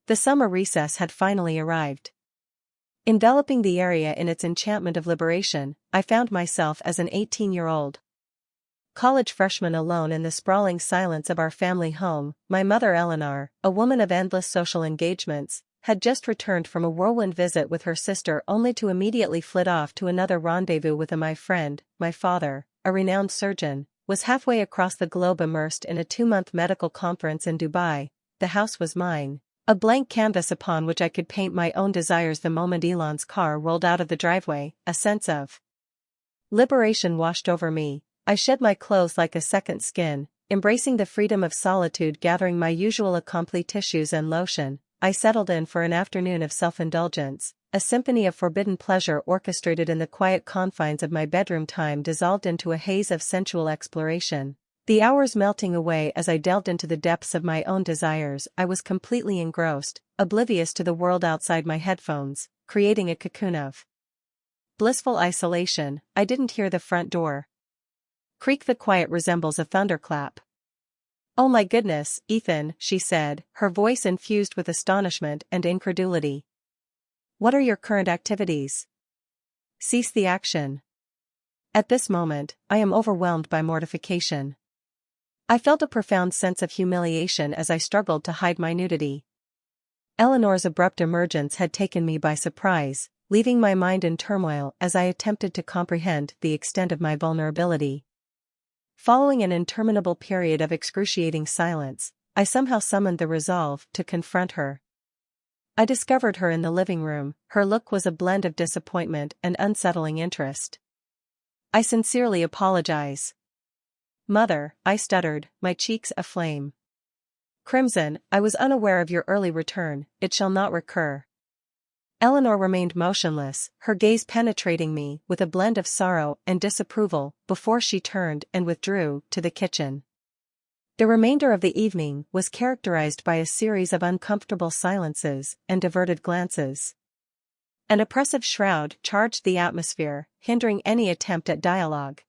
The summer recess had finally arrived. Enveloping the area in its enchantment of liberation, I found myself as an 18-year-old college freshman alone in the sprawling silence of our family home. My mother Eleanor, a woman of endless social engagements, had just returned from a whirlwind visit with her sister only to immediately flit off to another rendezvous with my friend. My father, a renowned surgeon, was halfway across the globe immersed in a 2-month medical conference in Dubai. The house was mine, a blank canvas upon which I could paint my own desires. The moment Elon's car rolled out of the driveway, a sense of liberation washed over me. I shed my clothes like a second skin, embracing the freedom of solitude. Gathering my usual accompli tissues and lotion, I settled in for an afternoon of self-indulgence. A symphony of forbidden pleasure orchestrated in the quiet confines of my bedroom. Time dissolved into a haze of sensual exploration, the hours melting away as I delved into the depths of my own desires. I was completely engrossed, oblivious to the world outside my headphones, creating a cocoon of blissful isolation. I didn't hear the front door creak. The quiet resembles a thunderclap. "Oh my goodness, Ethan," she said, her voice infused with astonishment and incredulity. "What are your current activities? Cease the action." At this moment, I am overwhelmed by mortification. I felt a profound sense of humiliation as I struggled to hide my nudity. Eleanor's abrupt emergence had taken me by surprise, leaving my mind in turmoil as I attempted to comprehend the extent of my vulnerability. Following an interminable period of excruciating silence, I somehow summoned the resolve to confront her. I discovered her in the living room. Her look was a blend of disappointment and unsettling interest. "I sincerely apologize, Mother," I stuttered, my cheeks aflame. "Crimson, I was unaware of your early return. It shall not recur." Eleanor remained motionless, her gaze penetrating me with a blend of sorrow and disapproval, before she turned and withdrew to the kitchen. The remainder of the evening was characterized by a series of uncomfortable silences and diverted glances. An oppressive shroud charged the atmosphere, hindering any attempt at dialogue.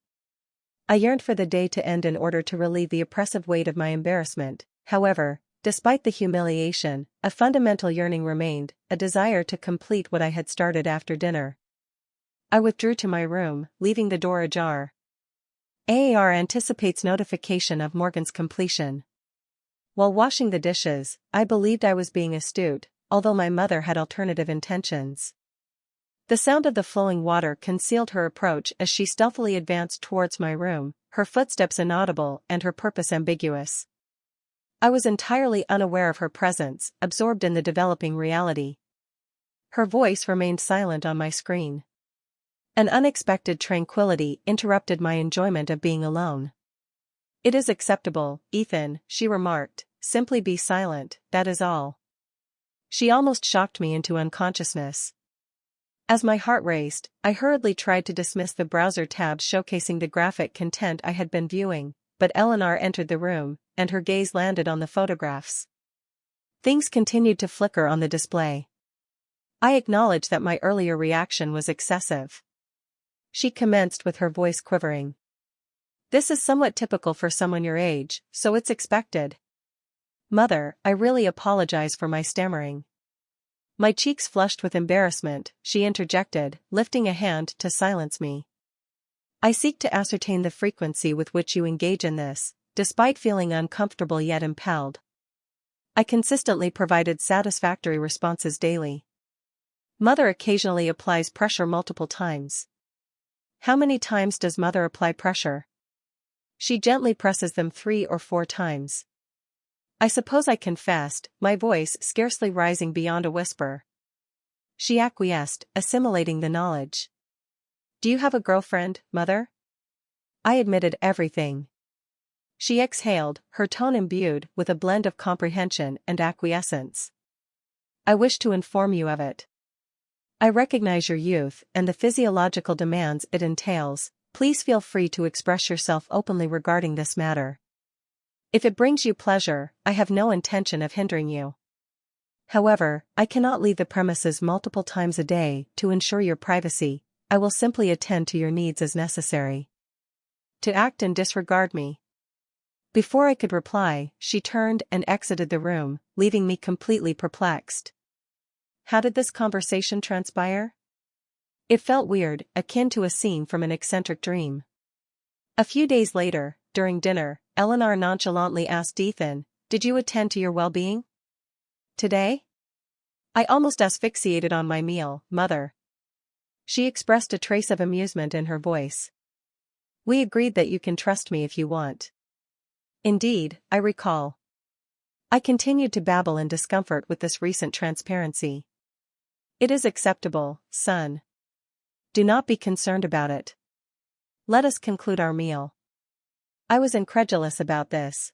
I yearned for the day to end in order to relieve the oppressive weight of my embarrassment. However, despite the humiliation, a fundamental yearning remained, a desire to complete what I had started after dinner. I withdrew to my room, leaving the door ajar. AAR anticipates notification of Morgan's completion. While washing the dishes, I believed I was being astute, although my mother had alternative intentions. The sound of the flowing water concealed her approach as she stealthily advanced towards my room, her footsteps inaudible and her purpose ambiguous. I was entirely unaware of her presence, absorbed in the developing reality. Her voice remained silent on my screen. An unexpected tranquility interrupted my enjoyment of being alone. "It is acceptable, Ethan," she remarked, "simply be silent, that is all." She almost shocked me into unconsciousness. As my heart raced, I hurriedly tried to dismiss the browser tabs showcasing the graphic content I had been viewing, but Eleanor entered the room, and her gaze landed on the photographs. Things continued to flicker on the display. I acknowledge that my earlier reaction was excessive. She commenced with her voice quivering. "This is somewhat typical for someone your age, so it's expected." "Mother, I really apologize for my stammering." My cheeks flushed with embarrassment, she interjected, lifting a hand to silence me. "I seek to ascertain the frequency with which you engage in this, despite feeling uncomfortable yet impelled." I consistently provided satisfactory responses daily. "Mother occasionally applies pressure multiple times." "How many times does Mother apply pressure?" "She gently presses them 3 or 4 times." I suppose I confessed, my voice scarcely rising beyond a whisper. She acquiesced, assimilating the knowledge. "Do you have a girlfriend, Mother?" I admitted everything. She exhaled, her tone imbued with a blend of comprehension and acquiescence. "I wish to inform you of it. I recognize your youth and the physiological demands it entails. Please feel free to express yourself openly regarding this matter. If it brings you pleasure, I have no intention of hindering you. However, I cannot leave the premises multiple times a day to ensure your privacy. I will simply attend to your needs as necessary. To act and disregard me." Before I could reply, she turned and exited the room, leaving me completely perplexed. How did this conversation transpire? It felt weird, akin to a scene from an eccentric dream. A few days later, during dinner, Eleanor nonchalantly asked Ethan, "Did you attend to your well-being today?" "I almost asphyxiated on my meal, Mother." She expressed a trace of amusement in her voice. "We agreed that you can trust me if you want." "Indeed, I recall." I continued to babble in discomfort with this recent transparency. "It is acceptable, son. Do not be concerned about it. Let us conclude our meal." I was incredulous about this.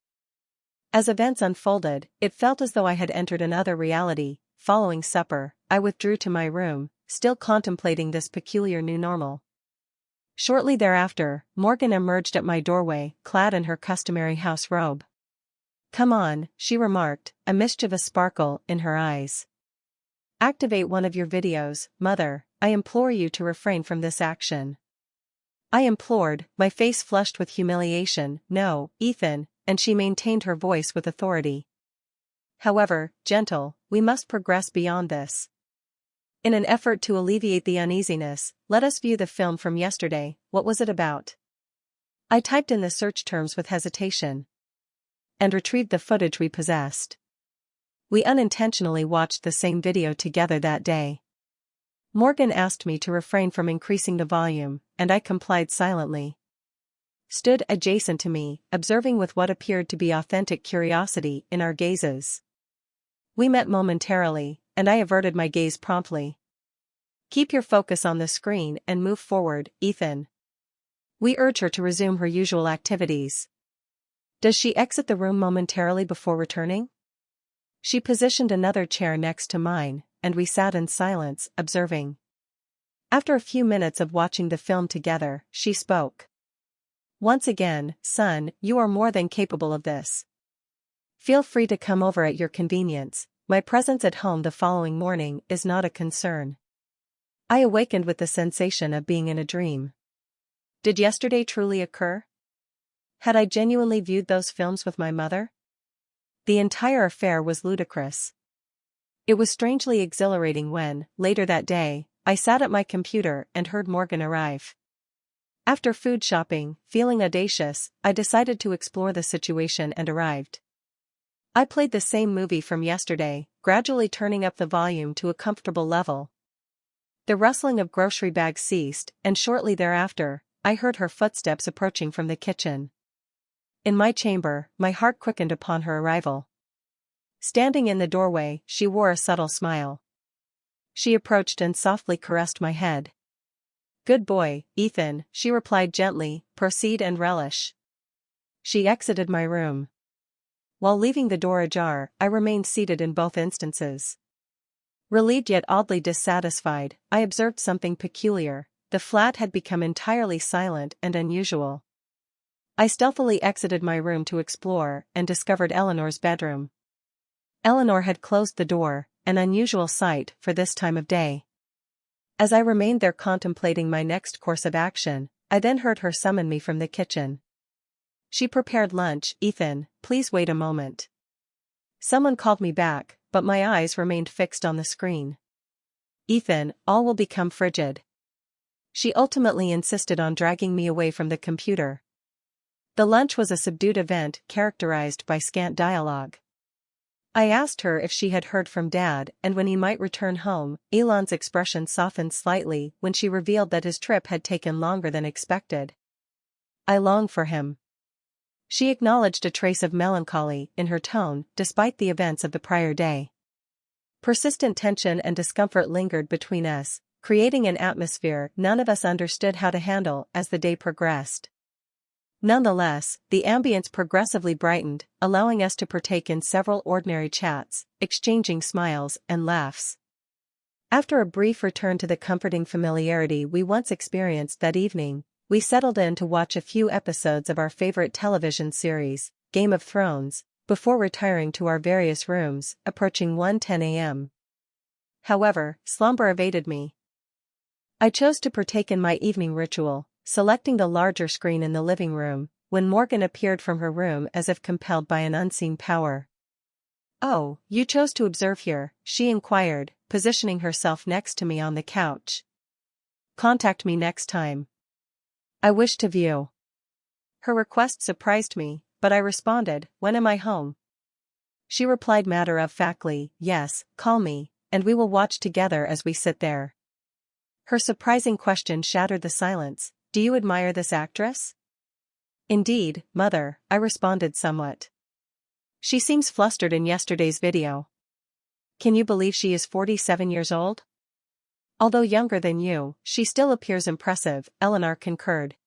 As events unfolded, it felt as though I had entered another reality. Following supper, I withdrew to my room, still contemplating this peculiar new normal. Shortly thereafter, Morgan emerged at my doorway, clad in her customary house robe. "Come on," she remarked, a mischievous sparkle in her eyes. "Activate one of your videos, Mother. I implore you to refrain from this action." I implored, my face flushed with humiliation. "No, Ethan," and she maintained her voice with authority. "However, gentle, we must progress beyond this. In an effort to alleviate the uneasiness, let us view the film from yesterday. What was it about?" I typed in the search terms with hesitation. And retrieved the footage we possessed. We unintentionally watched the same video together that day. Morgan asked me to refrain from increasing the volume, and I complied silently. Stood adjacent to me, observing with what appeared to be authentic curiosity in our gazes. We met momentarily, and I averted my gaze promptly. "Keep your focus on the screen and move forward, Ethan." We urge her to resume her usual activities. "Does she exit the room momentarily before returning?" She positioned another chair next to mine, and we sat in silence, observing. After a few minutes of watching the film together, she spoke. "Once again, son, you are more than capable of this. Feel free to come over at your convenience. My presence at home the following morning is not a concern." I awakened with the sensation of being in a dream. Did yesterday truly occur? Had I genuinely viewed those films with my mother? The entire affair was ludicrous. It was strangely exhilarating when, later that day, I sat at my computer and heard Morgan arrive. After food shopping, feeling audacious, I decided to explore the situation and arrived. I played the same movie from yesterday, gradually turning up the volume to a comfortable level. The rustling of grocery bags ceased, and shortly thereafter, I heard her footsteps approaching from the kitchen. In my chamber, my heart quickened upon her arrival. Standing in the doorway, she wore a subtle smile. She approached and softly caressed my head. "Good boy, Ethan," she replied gently, "proceed and relish." She exited my room. While leaving the door ajar, I remained seated in both instances. Relieved yet oddly dissatisfied, I observed something peculiar. The flat had become entirely silent and unusual. I stealthily exited my room to explore and discovered Eleanor's bedroom. Eleanor had closed the door, an unusual sight for this time of day. As I remained there contemplating my next course of action, I then heard her summon me from the kitchen. "She prepared lunch, Ethan, please wait a moment." Someone called me back, but my eyes remained fixed on the screen. "Ethan, all will become frigid." She ultimately insisted on dragging me away from the computer. The lunch was a subdued event characterized by scant dialogue. I asked her if she had heard from Dad and when he might return home. Elon's expression softened slightly when she revealed that his trip had taken longer than expected. "I long for him." She acknowledged a trace of melancholy in her tone despite the events of the prior day. Persistent tension and discomfort lingered between us, creating an atmosphere none of us understood how to handle as the day progressed. Nonetheless, the ambience progressively brightened, allowing us to partake in several ordinary chats, exchanging smiles and laughs. After a brief return to the comforting familiarity we once experienced that evening, we settled in to watch a few episodes of our favorite television series, Game of Thrones, before retiring to our various rooms, approaching 1:10 a.m. However, slumber evaded me. I chose to partake in my evening ritual, selecting the larger screen in the living room, when Morgan appeared from her room as if compelled by an unseen power. "Oh, you chose to observe here?" she inquired, positioning herself next to me on the couch. "Contact me next time. I wish to view." Her request surprised me, but I responded, "When am I home?" She replied matter-of-factly, "Yes, call me, and we will watch together as we sit there." Her surprising question shattered the silence. "Do you admire this actress?" "Indeed, mother," I responded somewhat. "She seems flustered in yesterday's video." "Can you believe she is 47 years old? Although younger than you, she still appears impressive," Eleanor concurred.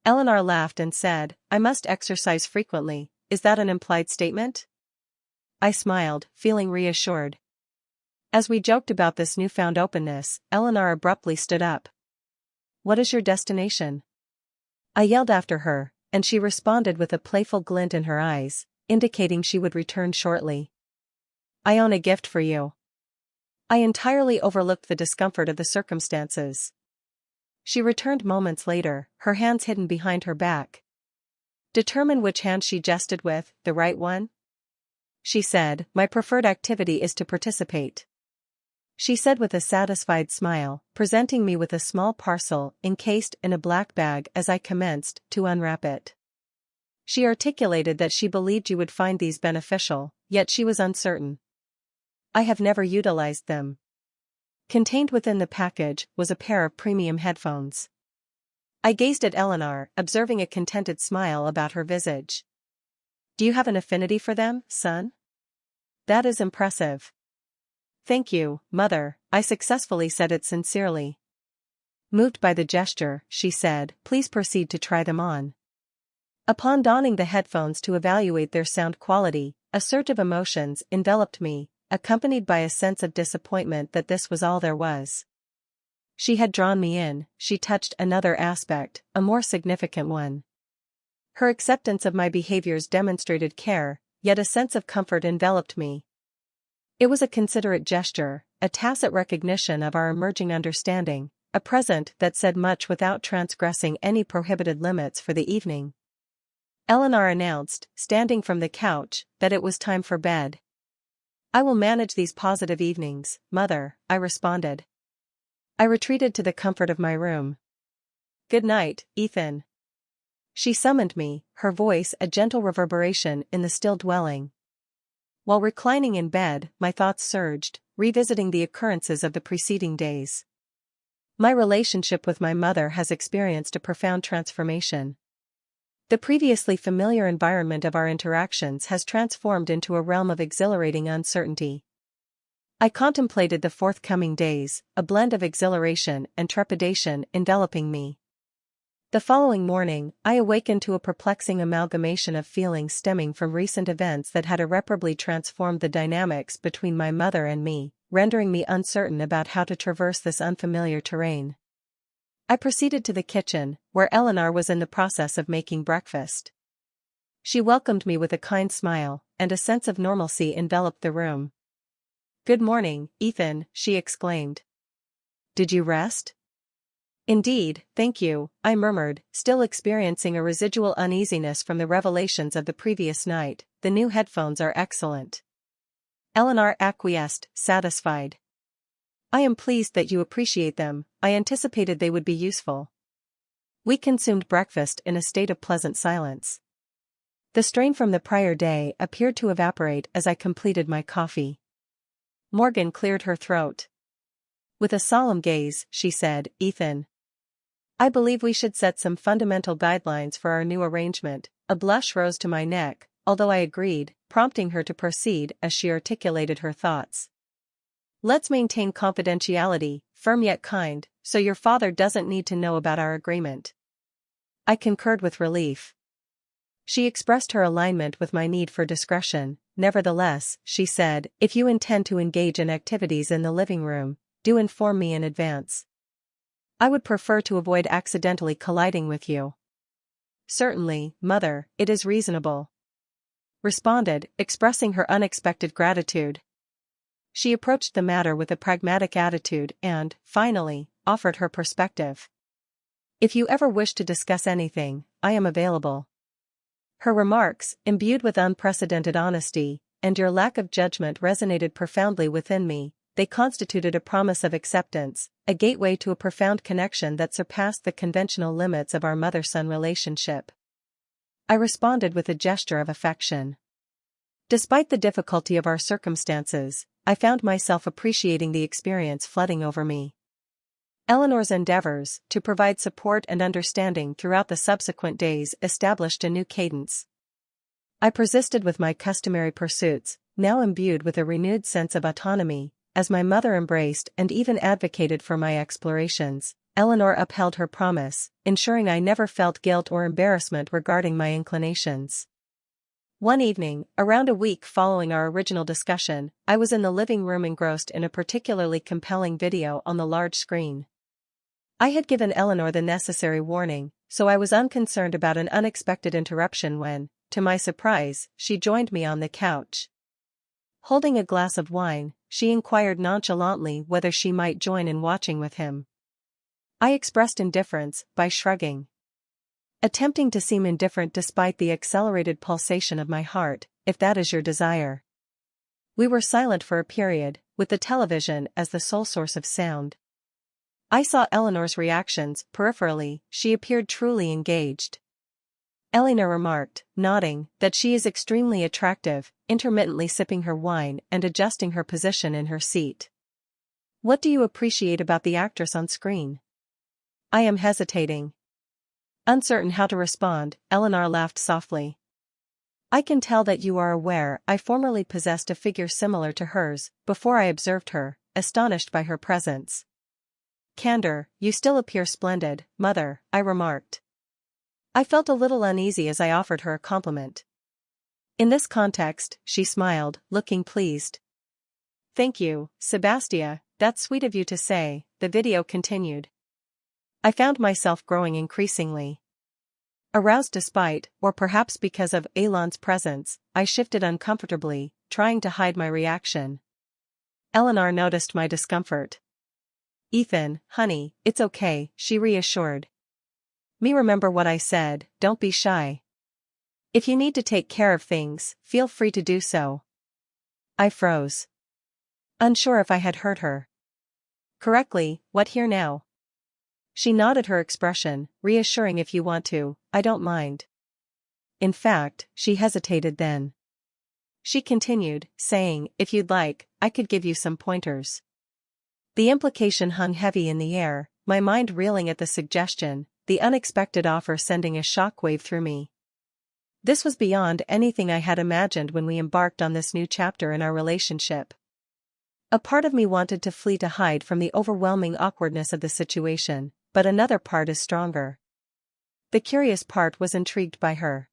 Eleanor laughed and said, "I must exercise frequently." "Is that an implied statement?" I smiled, feeling reassured. As we joked about this newfound openness, Eleanor abruptly stood up. "What is your destination?" I yelled after her, and she responded with a playful glint in her eyes, indicating she would return shortly. "I own a gift for you." I entirely overlooked the discomfort of the circumstances. She returned moments later, her hands hidden behind her back. "Determine which hand she jested with, the right one?" she said. "My preferred activity is to participate," she said with a satisfied smile, presenting me with a small parcel encased in a black bag as I commenced to unwrap it. She articulated that she believed you would find these beneficial, yet she was uncertain. "I have never utilized them." Contained within the package was a pair of premium headphones. I gazed at Eleanor, observing a contented smile about her visage. "Do you have an affinity for them, son?" "That is impressive." "Thank you, mother," I successfully said it sincerely. Moved by the gesture, she said, "Please proceed to try them on." Upon donning the headphones to evaluate their sound quality, a surge of emotions enveloped me, accompanied by a sense of disappointment that this was all there was. She had drawn me in, she touched another aspect, a more significant one. Her acceptance of my behaviors demonstrated care, yet a sense of comfort enveloped me. It was a considerate gesture, a tacit recognition of our emerging understanding, a present that said much without transgressing any prohibited limits for the evening. Eleanor announced, standing from the couch, that it was time for bed. "I will manage these positive evenings, mother," I responded. I retreated to the comfort of my room. "Good night, Ethan." She summoned me, her voice a gentle reverberation in the still dwelling. While reclining in bed, my thoughts surged, revisiting the occurrences of the preceding days. My relationship with my mother has experienced a profound transformation. The previously familiar environment of our interactions has transformed into a realm of exhilarating uncertainty. I contemplated the forthcoming days, a blend of exhilaration and trepidation enveloping me. The following morning, I awakened to a perplexing amalgamation of feelings stemming from recent events that had irreparably transformed the dynamics between my mother and me, rendering me uncertain about how to traverse this unfamiliar terrain. I proceeded to the kitchen, where Eleanor was in the process of making breakfast. She welcomed me with a kind smile, and a sense of normalcy enveloped the room. "Good morning, Ethan," she exclaimed. "Did you rest?" "Indeed, thank you," I murmured, still experiencing a residual uneasiness from the revelations of the previous night. "The new headphones are excellent." Eleanor acquiesced, satisfied. "I am pleased that you appreciate them. I anticipated they would be useful." We consumed breakfast in a state of pleasant silence. The strain from the prior day appeared to evaporate as I completed my coffee. Morgan cleared her throat. With a solemn gaze, she said, "Ethan, I believe we should set some fundamental guidelines for our new arrangement." A blush rose to my neck, although I agreed, prompting her to proceed as she articulated her thoughts. "Let's maintain confidentiality, firm yet kind, so your father doesn't need to know about our agreement." I concurred with relief. She expressed her alignment with my need for discretion. "Nevertheless," she said, "if you intend to engage in activities in the living room, do inform me in advance. I would prefer to avoid accidentally colliding with you." "Certainly, mother, it is reasonable," responded, expressing her unexpected gratitude. She approached the matter with a pragmatic attitude and, finally, offered her perspective. "If you ever wish to discuss anything, I am available." Her remarks, imbued with unprecedented honesty, and your lack of judgment resonated profoundly within me. They constituted a promise of acceptance, a gateway to a profound connection that surpassed the conventional limits of our mother-son relationship. I responded with a gesture of affection. Despite the difficulty of our circumstances, I found myself appreciating the experience flooding over me. Eleanor's endeavors to provide support and understanding throughout the subsequent days established a new cadence. I persisted with my customary pursuits, now imbued with a renewed sense of autonomy. As my mother embraced and even advocated for my explorations, Eleanor upheld her promise, ensuring I never felt guilt or embarrassment regarding my inclinations. One evening, around a week following our original discussion, I was in the living room engrossed in a particularly compelling video on the large screen. I had given Eleanor the necessary warning, so I was unconcerned about an unexpected interruption when, to my surprise, she joined me on the couch. Holding a glass of wine, she inquired nonchalantly whether she might join in watching with him. I expressed indifference by shrugging. Attempting to seem indifferent despite the accelerated pulsation of my heart, if that is your desire. We were silent for a period, with the television as the sole source of sound. I saw Eleanor's reactions peripherally. She appeared truly engaged. Eleanor remarked, nodding, that she is extremely attractive, intermittently sipping her wine and adjusting her position in her seat. What do you appreciate about the actress on screen? I am hesitating. Uncertain how to respond, Eleanor laughed softly. I can tell that you are aware I formerly possessed a figure similar to hers, before I observed her, astonished by her presence. Candor, you still appear splendid, mother, I remarked. I felt a little uneasy as I offered her a compliment. In this context, she smiled, looking pleased. Thank you, Sebastia, that's sweet of you to say, the video continued. I found myself growing increasingly aroused despite, or perhaps because of, Elon's presence. I shifted uncomfortably, trying to hide my reaction. Eleanor noticed my discomfort. Ethan, honey, it's okay, she reassured. Me remember what I said, don't be shy. If you need to take care of things, feel free to do so. I froze. Unsure if I had heard her correctly. What here now? She nodded her expression, reassuring. If you want to, I don't mind. In fact, she hesitated then. She continued, saying, if you'd like, I could give you some pointers. The implication hung heavy in the air, my mind reeling at the suggestion, the unexpected offer sending a shockwave through me. This was beyond anything I had imagined when we embarked on this new chapter in our relationship. A part of me wanted to flee to hide from the overwhelming awkwardness of the situation, but another part is stronger. The curious part was intrigued by her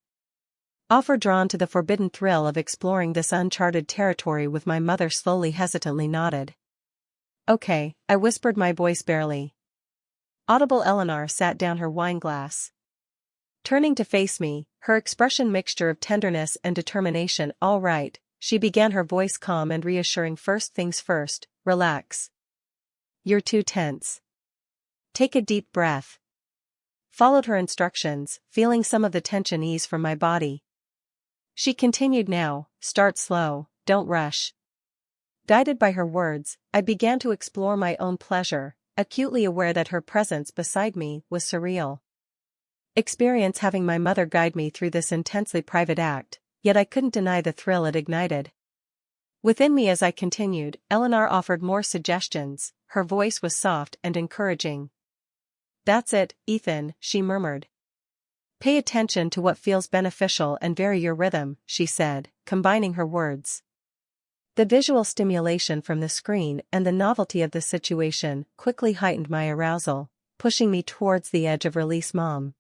offer, drawn to the forbidden thrill of exploring this uncharted territory with my mother. Slowly, hesitantly nodded. Okay, I whispered, my voice barely audible. Eleanor sat down her wine glass. Turning to face me, her expression mixture of tenderness and determination. All right, she began, her voice calm and reassuring. First things first, relax. You're too tense. Take a deep breath. Followed her instructions, feeling some of the tension ease from my body. She continued, now, start slow, don't rush. Guided by her words, I began to explore my own pleasure, acutely aware that her presence beside me was surreal. Experience having my mother guide me through this intensely private act, yet I couldn't deny the thrill it ignited within me. As I continued, Eleanor offered more suggestions. Her voice was soft and encouraging. That's it, Ethan, she murmured. Pay attention to what feels beneficial and vary your rhythm, she said, combining her words. The visual stimulation from the screen and the novelty of the situation quickly heightened my arousal, pushing me towards the edge of release. Mom,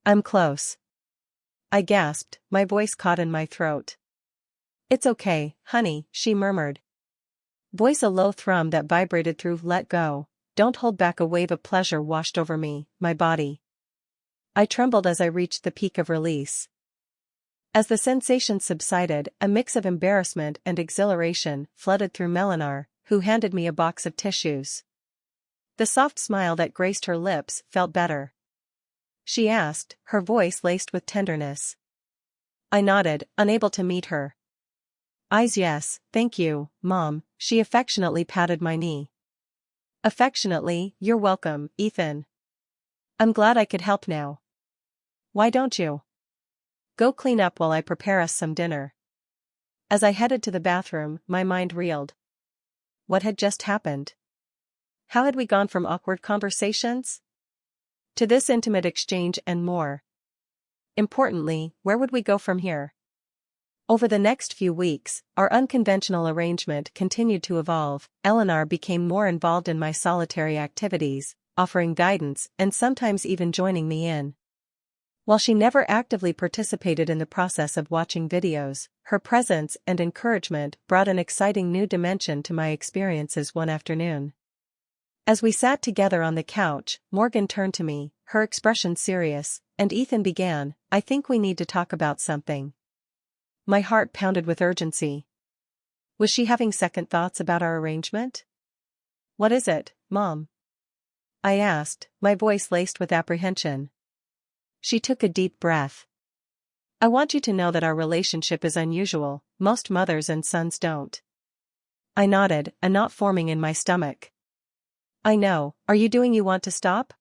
I'm close. I gasped, my voice caught in my throat. It's okay, honey, she murmured. Voice a low thrum that vibrated through. Let go, don't hold back. A wave of pleasure washed over me, my body. I trembled as I reached the peak of release. As the sensation subsided, a mix of embarrassment and exhilaration flooded through Eleanor, who handed me a box of tissues. The soft smile that graced her lips felt better. She asked, her voice laced with tenderness. I nodded, unable to meet her eyes. Yes, thank you, Mom, she affectionately patted my knee. Affectionately, you're welcome, Ethan. I'm glad I could help now. Why don't you go clean up while I prepare us some dinner? As I headed to the bathroom, my mind reeled. What had just happened? How had we gone from awkward conversations to this intimate exchange and more? Importantly, where would we go from here? Over the next few weeks, our unconventional arrangement continued to evolve. Eleanor became more involved in my solitary activities, offering guidance and sometimes even joining me in. While she never actively participated in the process of watching videos, her presence and encouragement brought an exciting new dimension to my experiences one afternoon. As we sat together on the couch, Morgan turned to me, her expression serious, and Ethan began, I think we need to talk about something. My heart pounded with urgency. Was she having second thoughts about our arrangement? What is it, Mom? I asked, my voice laced with apprehension. She took a deep breath. I want you to know that our relationship is unusual, most mothers and sons don't. I nodded, a knot forming in my stomach. I know, are you doing you want to stop?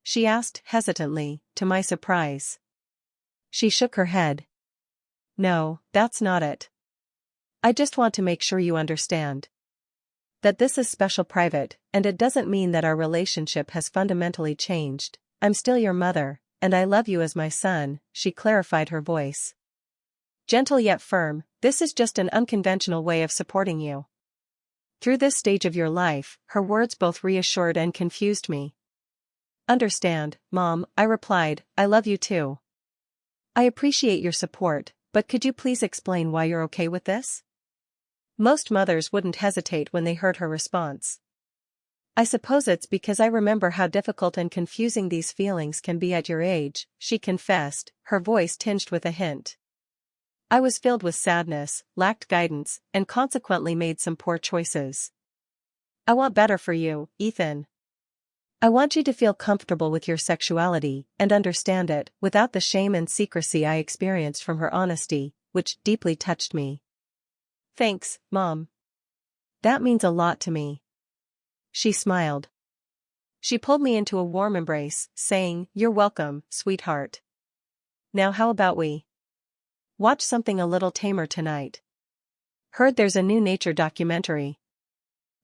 She asked hesitantly, to my surprise. She shook her head. No, that's not it. I just want to make sure you understand that this is special private, and it doesn't mean that our relationship has fundamentally changed. I'm still your mother, and I love you as my son, she clarified her voice. Gentle yet firm, this is just an unconventional way of supporting you through this stage of your life. Her words both reassured and confused me. Understand, Mom, I replied, I love you too. I appreciate your support, but could you please explain why you're okay with this? Most mothers wouldn't hesitate when they heard her response. I suppose it's because I remember how difficult and confusing these feelings can be at your age, she confessed, her voice tinged with a hint. I was filled with sadness, lacked guidance, and consequently made some poor choices. I want better for you, Ethan. I want you to feel comfortable with your sexuality and understand it without the shame and secrecy I experienced from her honesty, which deeply touched me. Thanks, Mom. That means a lot to me. She smiled. She pulled me into a warm embrace, saying, You're welcome, sweetheart. Now how about we watch something a little tamer tonight? Heard there's a new nature documentary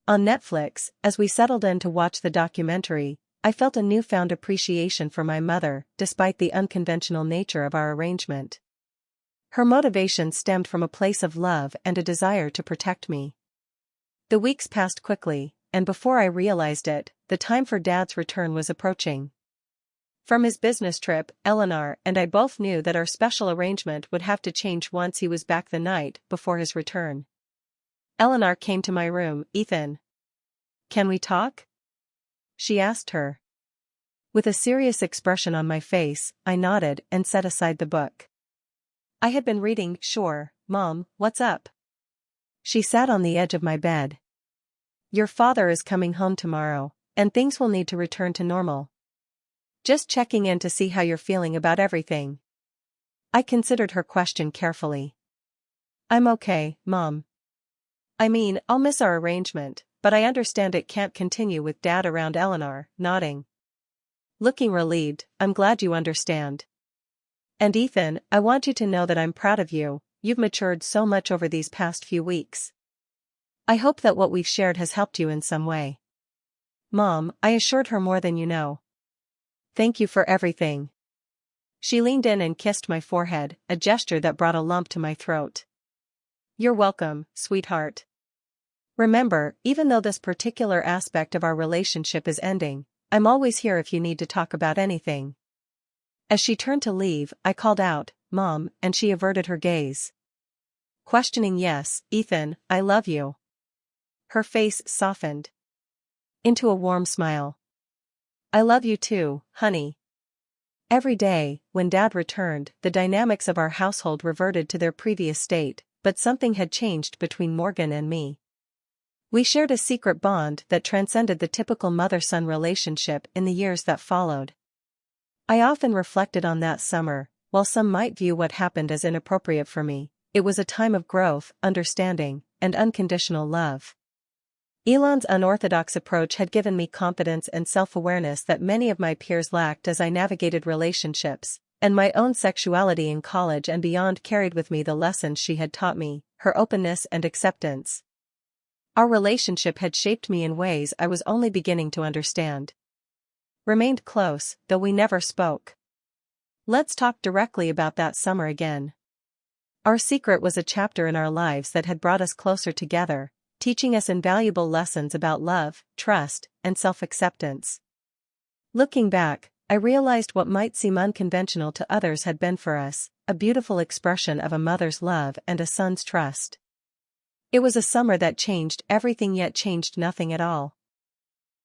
on Netflix. As we settled in to watch the documentary, I felt a newfound appreciation for my mother, despite the unconventional nature of our arrangement. Her motivation stemmed from a place of love and a desire to protect me. The weeks passed quickly, and before I realized it, the time for Dad's return was approaching. From his business trip, Eleanor and I both knew that our special arrangement would have to change once he was back the night before his return. Eleanor came to my room. Ethan, can we talk? She asked her. With a serious expression on my face, I nodded and set aside the book I had been reading. Sure, Mom, what's up? She sat on the edge of my bed. Your father is coming home tomorrow, and things will need to return to normal. Just checking in to see how you're feeling about everything. I considered her question carefully. I'm okay, Mom. I mean, I'll miss our arrangement, but I understand it can't continue with Dad around. Eleanor, nodding. Looking relieved, I'm glad you understand. And Ethan, I want you to know that I'm proud of you. You've matured so much over these past few weeks. I hope that what we've shared has helped you in some way. Mom, I assured her, more than you know. Thank you for everything. She leaned in and kissed my forehead, a gesture that brought a lump to my throat. You're welcome, sweetheart. Remember, even though this particular aspect of our relationship is ending, I'm always here if you need to talk about anything. As she turned to leave, I called out, Mom, and she averted her gaze. Questioning. Yes, Ethan, I love you. Her face softened into a warm smile. I love you too, honey. Every day, when Dad returned, the dynamics of our household reverted to their previous state, but something had changed between Morgan and me. We shared a secret bond that transcended the typical mother-son relationship in the years that followed. I often reflected on that summer, while some might view what happened as inappropriate for me, it was a time of growth, understanding, and unconditional love. Elon's unorthodox approach had given me confidence and self-awareness that many of my peers lacked as I navigated relationships, and my own sexuality in college and beyond carried with me the lessons she had taught me, her openness and acceptance. Our relationship had shaped me in ways I was only beginning to understand. Remained close, though we never spoke. Let's talk directly about that summer again. Our secret was a chapter in our lives that had brought us closer together, teaching us invaluable lessons about love, trust, and self-acceptance. Looking back, I realized what might seem unconventional to others had been for us, a beautiful expression of a mother's love and a son's trust. It was a summer that changed everything yet changed nothing at all.